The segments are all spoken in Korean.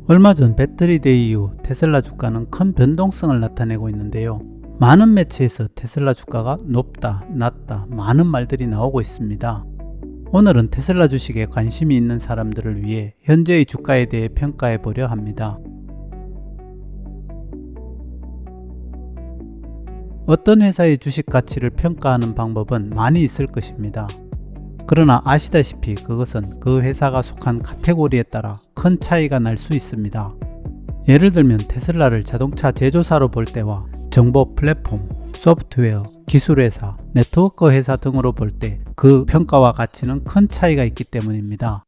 얼마 전 배터리데이 이후 테슬라 주가는 큰 변동성을 나타내고 있는데요. 많은 매체에서 테슬라 주가가 높다, 낮다, 많은 말들이 나오고 있습니다. 오늘은 테슬라 주식에 관심이 있는 사람들을 위해 현재의 주가에 대해 평가해 보려 합니다. 어떤 회사의 주식 가치를 평가하는 방법은 많이 있을 것입니다. 그러나 아시다시피 그것은 그 회사가 속한 카테고리에 따라 큰 차이가 날 수 있습니다. 예를 들면 테슬라를 자동차 제조사로 볼 때와 정보 플랫폼, 소프트웨어, 기술회사, 네트워크 회사 등으로 볼 때 그 평가와 가치는 큰 차이가 있기 때문입니다.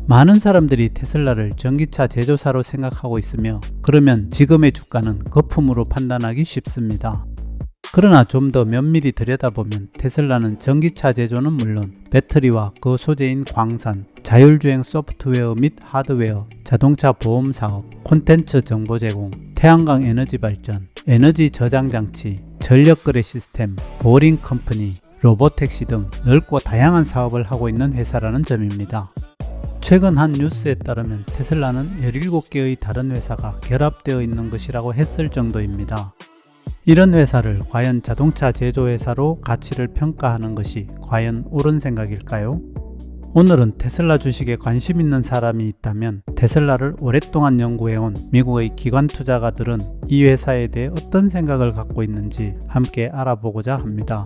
많은 사람들이 테슬라를 전기차 제조사로 생각하고 있으며 그러면 지금의 주가는 거품으로 판단하기 쉽습니다. 그러나 좀 더 면밀히 들여다보면 테슬라는 전기차 제조는 물론 배터리와 그 소재인 광산, 자율주행 소프트웨어 및 하드웨어, 자동차 보험 사업, 콘텐츠 정보 제공, 태양광 에너지 발전, 에너지 저장 장치, 전력 거래 시스템, 보링 컴퍼니, 로보택시 등 넓고 다양한 사업을 하고 있는 회사라는 점입니다. 최근 한 뉴스에 따르면 테슬라는 17개의 다른 회사가 결합되어 있는 것이라고 했을 정도입니다. 이런 회사를 과연 자동차 제조회사로 가치를 평가하는 것이 과연 옳은 생각일까요? 오늘은 테슬라 주식에 관심 있는 사람이 있다면 테슬라를 오랫동안 연구해온 미국의 기관 투자가들은 이 회사에 대해 어떤 생각을 갖고 있는지 함께 알아보고자 합니다.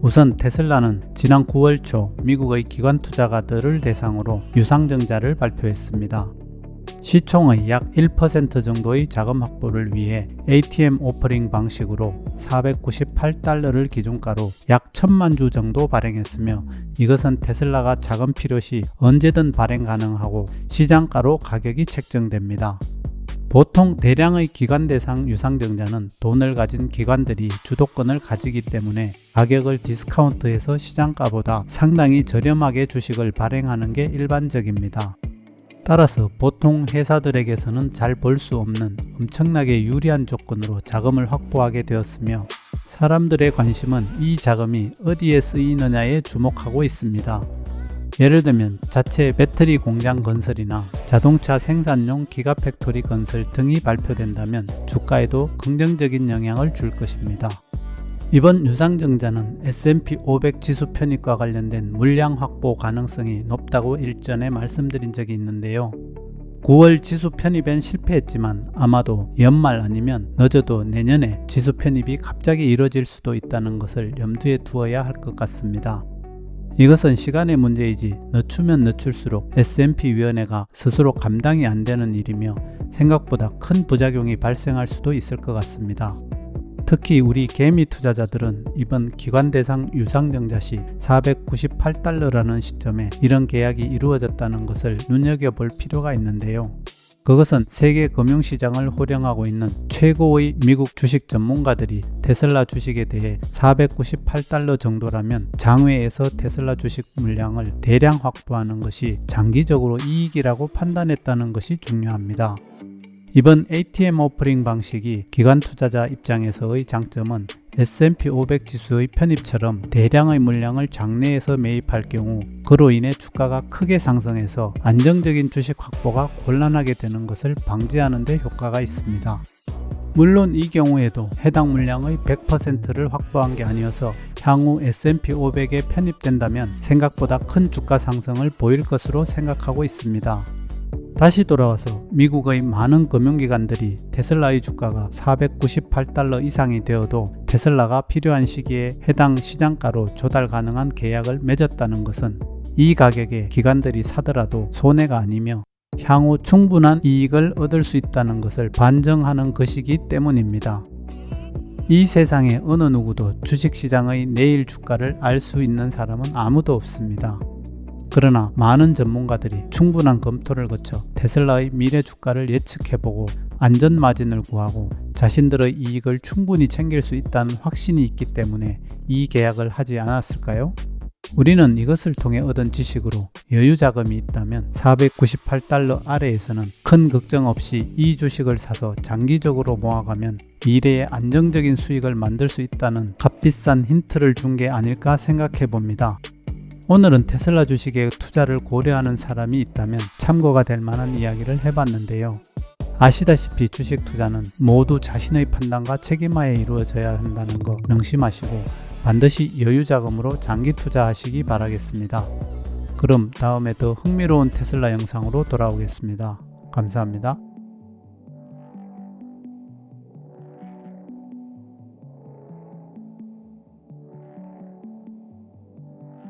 우선 테슬라는 지난 9월 초 미국의 기관 투자가들을 대상으로 유상증자를 발표했습니다. 시총의 약 1% 정도의 자금 확보를 위해 ATM 오퍼링 방식으로 498달러를 기준가로 약 1000만 주 정도 발행했으며 이것은 테슬라가 자금 필요시 언제든 발행 가능하고 시장가로 가격이 책정됩니다. 보통 대량의 기관 대상 유상증자는 돈을 가진 기관들이 주도권을 가지기 때문에 가격을 디스카운트해서 시장가보다 상당히 저렴하게 주식을 발행하는 게 일반적입니다. 따라서 보통 회사들에게서는 잘 볼 수 없는 엄청나게 유리한 조건으로 자금을 확보하게 되었으며 사람들의 관심은 이 자금이 어디에 쓰이느냐에 주목하고 있습니다. 예를 들면 자체 배터리 공장 건설이나 자동차 생산용 기가팩토리 건설 등이 발표된다면 주가에도 긍정적인 영향을 줄 것입니다. 이번 유상증자는 S&P 500 지수 편입과 관련된 물량 확보 가능성이 높다고 일전에 말씀드린 적이 있는데요. 9월 지수 편입엔 실패했지만 아마도 연말 아니면 늦어도 내년에 지수 편입이 갑자기 이뤄질 수도 있다는 것을 염두에 두어야 할 것 같습니다. 이것은 시간의 문제이지 늦추면 늦출수록 S&P 위원회가 스스로 감당이 안 되는 일이며 생각보다 큰 부작용이 발생할 수도 있을 것 같습니다. 특히 우리 개미 투자자들은 이번 기관 대상 유상증자 시 498달러라는 시점에 이런 계약이 이루어졌다는 것을 눈여겨볼 필요가 있는데요. 그것은 세계 금융시장을 호령하고 있는 최고의 미국 주식 전문가들이 테슬라 주식에 대해 498달러 정도라면 장외에서 테슬라 주식 물량을 대량 확보하는 것이 장기적으로 이익이라고 판단했다는 것이 중요합니다. 이번 ATM 오퍼링 방식이 기관 투자자 입장에서의 장점은 S&P 500 지수의 편입처럼 대량의 물량을 장내에서 매입할 경우 그로 인해 주가가 크게 상승해서 안정적인 주식 확보가 곤란하게 되는 것을 방지하는 데 효과가 있습니다. 물론 이 경우에도 해당 물량의 100%를 확보한 게 아니어서 향후 S&P 500에 편입된다면 생각보다 큰 주가 상승을 보일 것으로 생각하고 있습니다. 다시 돌아와서 미국의 많은 금융기관들이 테슬라의 주가가 498달러 이상이 되어도 테슬라가 필요한 시기에 해당 시장가로 조달 가능한 계약을 맺었다는 것은 이 가격에 기관들이 사더라도 손해가 아니며 향후 충분한 이익을 얻을 수 있다는 것을 반증하는 것이기 때문입니다. 이 세상에 어느 누구도 주식시장의 내일 주가를 알 수 있는 사람은 아무도 없습니다. 그러나 많은 전문가들이 충분한 검토를 거쳐 테슬라의 미래 주가를 예측해보고 안전 마진을 구하고 자신들의 이익을 충분히 챙길 수 있다는 확신이 있기 때문에 이 계약을 하지 않았을까요? 우리는 이것을 통해 얻은 지식으로 여유 자금이 있다면 498달러 아래에서는 큰 걱정 없이 이 주식을 사서 장기적으로 모아가면 미래에 안정적인 수익을 만들 수 있다는 값비싼 힌트를 준 게 아닐까 생각해 봅니다. 오늘은 테슬라 주식에 투자를 고려하는 사람이 있다면 참고가 될 만한 이야기를 해봤는데요. 아시다시피 주식 투자는 모두 자신의 판단과 책임하에 이루어져야 한다는 거 명심하시고 반드시 여유 자금으로 장기 투자하시기 바라겠습니다. 그럼 다음에 더 흥미로운 테슬라 영상으로 돌아오겠습니다. 감사합니다.